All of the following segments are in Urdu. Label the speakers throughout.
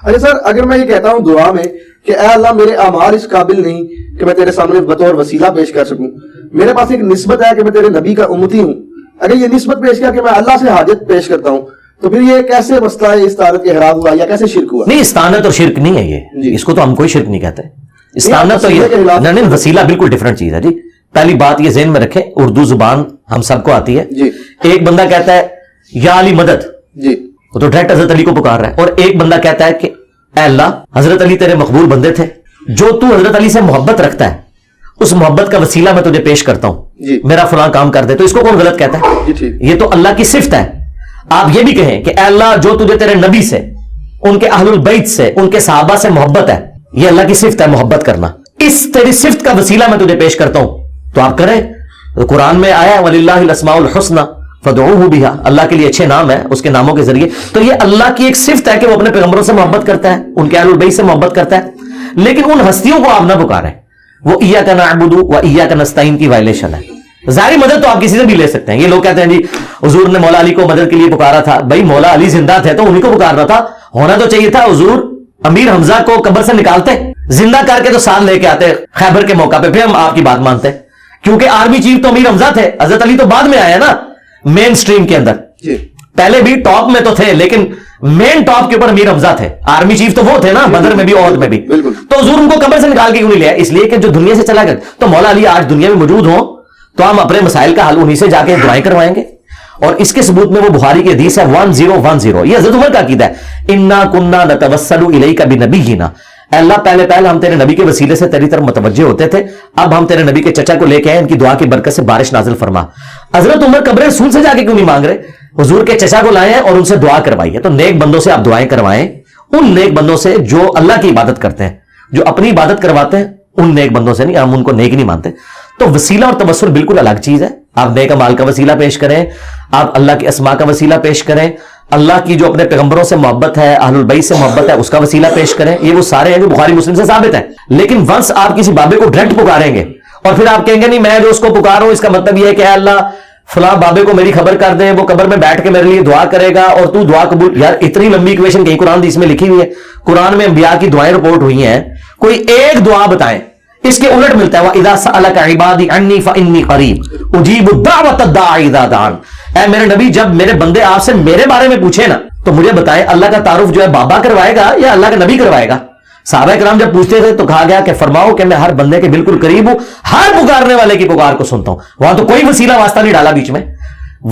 Speaker 1: اچھا سر، اگر میں یہ کہتا ہوں دعا میں کہ اے اللہ میرے اعمال اس قابل نہیں کہ میں تیرے سامنے بطور وسیلہ پیش کر سکوں، میرے پاس ایک نسبت ہے کہ میں تیرے نبی کا امتی ہوں، اگر یہ نسبت پیش کیا کہ میں اللہ سے حاجت پیش کرتا ہوں، تو پھر یہ کیسے مسئلہ استعانت احرام ہوا یا کیسے شرک ہوا؟
Speaker 2: نہیں، استعانت اور شرک نہیں ہے یہ، اس کو تو ہم کوئی شرک نہیں کہتے. استعانت تو یہ نہیں، وسیلہ بالکل ڈفرنٹ چیز ہے جی. پہلی بات یہ ذہن میں رکھیں، اردو زبان ہم سب کو آتی ہے. ایک بندہ کہتا ہے یا علی مدد،
Speaker 1: جی
Speaker 2: وہ تو ڈائریکٹ حضرت علی کو پکار رہا ہے. اور ایک بندہ کہتا ہے کہ اے اللہ حضرت علی تیرے مقبول بندے تھے، جو تو حضرت علی سے محبت رکھتا ہے اس محبت کا وسیلہ میں تجھے پیش کرتا ہوں، میرا فلاں کام کر دے. تو اس کو کون غلط کہتا ہے؟ یہ تو اللہ کی صفت ہے. آپ یہ بھی کہیں کہ اے اللہ جو تجھے تیرے نبی سے، ان کے اہل البیت سے، ان کے صحابہ سے محبت ہے، یہ اللہ کی صفت ہے محبت کرنا، اس تیری صفت کا وسیلہ میں تجھے پیش کرتا ہوں. تو آپ کریں. قرآن میں آیا وَلِلَّهِ الْأَسْمَاءُ الْحُسْنَى فَادْعُوهُ بِهَا، اللہ کے لیے اچھے نام ہے، اس کے ناموں کے ذریعے. تو یہ اللہ کی ایک صفت ہے کہ وہ اپنے پیغمبروں سے محبت کرتا ہے، ان کے اہل البیت سے محبت کرتا ہے. لیکن ان ہستیوں کو آپ نہ پکاریں، وہ ایاک نعبد و ایاک نستعین کی وائلیشن ہے. ظاہری مدد تو آپ کسی سے بھی لے سکتے ہیں. یہ لوگ کہتے ہیں جی حضور نے مولا علی کو مدد کے لیے پکارا تھا. بھائی مولا علی زندہ تھے تو انہیں کو پکارنا تھا. ہونا تو چاہیے تھا حضور امیر حمزہ کو قبر سے نکالتے، زندہ کر کے تو ساتھ لے کے آتے خیبر کے موقع پہ، پھر ہم آپ کی بات مانتے ہیں. کیونکہ آرمی چیف تو امیر حمزہ تھے، حضرت علی تو بعد میں آیا نا مین سٹریم کے اندر. پہلے بھی ٹاپ میں تو تھے لیکن مین ٹاپ کے اوپر امیر حمزہ تھے. آرمی چیف تو وہ تھے نا بدر میں بھی عہد میں بھی. تو حضور ان کو قبر سے نکال کے کیوں نہیں لیا؟ اس لیے کہ جو دنیا سے چلا گیا. تو مولا علی آج دنیا میں موجود ہوں تو ہم اپنے مسائل کا حل انہی سے جا کے دعائیں کروائیں گے. اور اس کے ثبوت میں وہ بخاری کی حدیث ہے 1010، یہ حضرت عمر کا عقیدہ ہے. انا کننا نتوسل الیک بنبینا، اے اللہ پہلے ہم تیرے نبی کے وسیلے سے تیری طرف متوجہ ہوتے تھے، اب ہم تیرے نبی کے چچا کو لے کے آئے، ان کی دعا کی برکت سے بارش نازل فرما. حضرت عمر قبر رسول سے جا کے کیوں نہیں مانگ رہے؟ حضور کے چچا کو لائے ہیں اور ان سے دعا کروائیے. تو نیک بندوں سے آپ دعائیں کروائیں، ان نیک بندوں سے جو اللہ کی عبادت کرتے ہیں، جو اپنی عبادت کرواتے ہیں، ان نیک بندوں سے نہیں. ہم ان کو نیک نہیں مانتے. تو وسیلہ اور توسل بالکل الگ چیز ہے. آپ نیک اعمال کا وسیلہ پیش کریں، آپ اللہ کے اسماء کا وسیلہ پیش کریں، اللہ کی جو اپنے پیغمبروں سے محبت ہے، اہل البیت سے محبت ہے، اس کا وسیلہ پیش کریں. یہ وہ سارے ہیں جو بخاری مسلم سے ثابت ہیں. لیکن ونس آپ کسی بابے کو ڈائریکٹ پکاریں گے اور پھر آپ کہیں گے نہیں میں جو اس کو پکاروں اس کا مطلب یہ ہے کہ اے اللہ فلاں بابے کو میری خبر کر دے، وہ قبر میں بیٹھ کے میرے لیے دعا کرے گا اور تو دعا قبول. یار اتنی لمبی ایکویشن کہیں قرآن حدیث میں لکھی ہوئی ہے. قرآن میں انبیاء کی دعائیں رپورٹ ہوئی ہیں، کوئی ایک دعا بتائیں. اس کے الٹ ملتا ہے وَإِذَا سَأَلَكَ عِبَادِي عَنِّي فَإِنِّي قَرِيبٌ أُجِيبُ دَعْوَةَ الدَّاعِ إِذَا دَعَانِ. اے میرے نبی جب میرے بندے آپ سے میرے بارے میں پوچھے نا تو مجھے بتائیں اللہ کا تعارف جو ہے بابا کروائے گا یا اللہ کا نبی کروائے گا؟ صحابہ کرام جب پوچھتے تھے تو کہا گیا کہ فرماؤ کہ میں ہر بندے کے بالکل قریب ہوں، ہر پکارنے والے کی پکار کو سنتا ہوں. وہاں تو کوئی وسیلہ واسطہ نہیں ڈالا بیچ میں.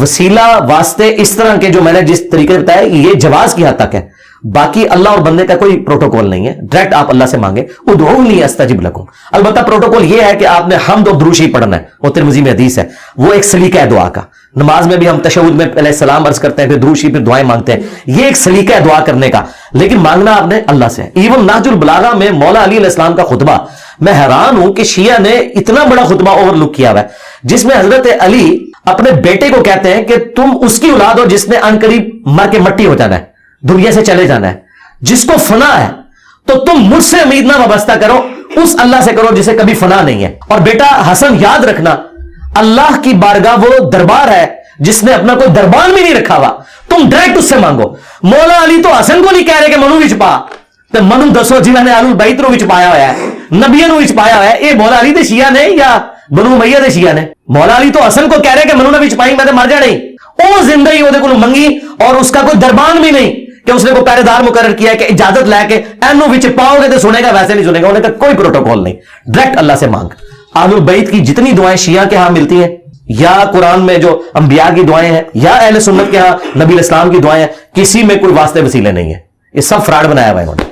Speaker 2: وسیلہ واسطے اس طرح کے جو میں نے جس طریقے سے بتایا یہ جواز کی حد تک ہے، باقی اللہ اور بندے کا کوئی پروٹوکول نہیں ہے. ڈائریکٹ آپ اللہ سے مانگے ادعونی استجب لکم. البتہ پروٹوکول یہ ہے کہ آپ نے حمد و درود شریف پڑھنا ہے، وہ ترمذی میں حدیث ہے، وہ ایک سلیقہ ہے دعا کا. نماز میں بھی ہم تشہد میں پہلے سلام عرض کرتے ہیں پھر درود شریف پھر دعائیں مانگتے ہیں، یہ ایک سلیقہ ہے دعا کرنے کا. لیکن مانگنا آپ نے اللہ سے. ایون نہج البلاغہ میں مولا علی علیہ السلام کا خطبہ، میں حیران ہوں کہ شیعہ نے اتنا بڑا خطبہ اوور لک کیا ہوا ہے جس میں حضرت علی اپنے بیٹے کو کہتے ہیں کہ تم اس کی اولاد ہو جس نے ان قریب مر کے مٹی ہو جانا ہے، دنیا سے چلے جانا ہے، جس کو فنا ہے تو تم مجھ سے امید نہ وابستہ کرو، اس اللہ سے کرو جسے کبھی فنا نہیں ہے. اور بیٹا حسن یاد رکھنا اللہ کی بارگاہ وہ دربار ہے جس نے اپنا کوئی دربان بھی نہیں رکھا ہوا، تم ڈائریکٹ اس سے مانگو. مولا علی تو حسن کو نہیں کہہ رہے کہ منو وچ پا، تو منو دسو جنہوں نے اہل بیت رو وچ پایا ہوا ہے، نبیوں نو وچ پایا ہوا ہے. یہ مولا علی دے شیعہ نے یا بنو امیہ دے شیعہ نے؟ مولا علی تو حسن کو کہہ رہے کہ منو نے وچ پائی میں تے مر جانا ہی. وہ زندہ ہی وہ دے کول منگی اور اس کا کوئی دربان بھی نہیں کہ اس نے کوئی پہرے دار مقرر کیا کہ اجازت لے کے اینو وچ پاؤ گے تو سنے گا، ویسے نہیں سنے گا. انہوں نے کوئی پروٹوکول نہیں، ڈائریکٹ اللہ سے مانگ. اہل البیت کی جتنی دعائیں شیعہ کے ہاں ملتی ہیں یا قرآن میں جو انبیاء کی دعائیں ہیں یا اہل سنت کے ہاں نبی اسلام کی دعائیں ہیں، کسی میں کوئی واسطے وسیلے نہیں ہے. یہ سب فراڈ بنایا ہوا ہے انہوں نے.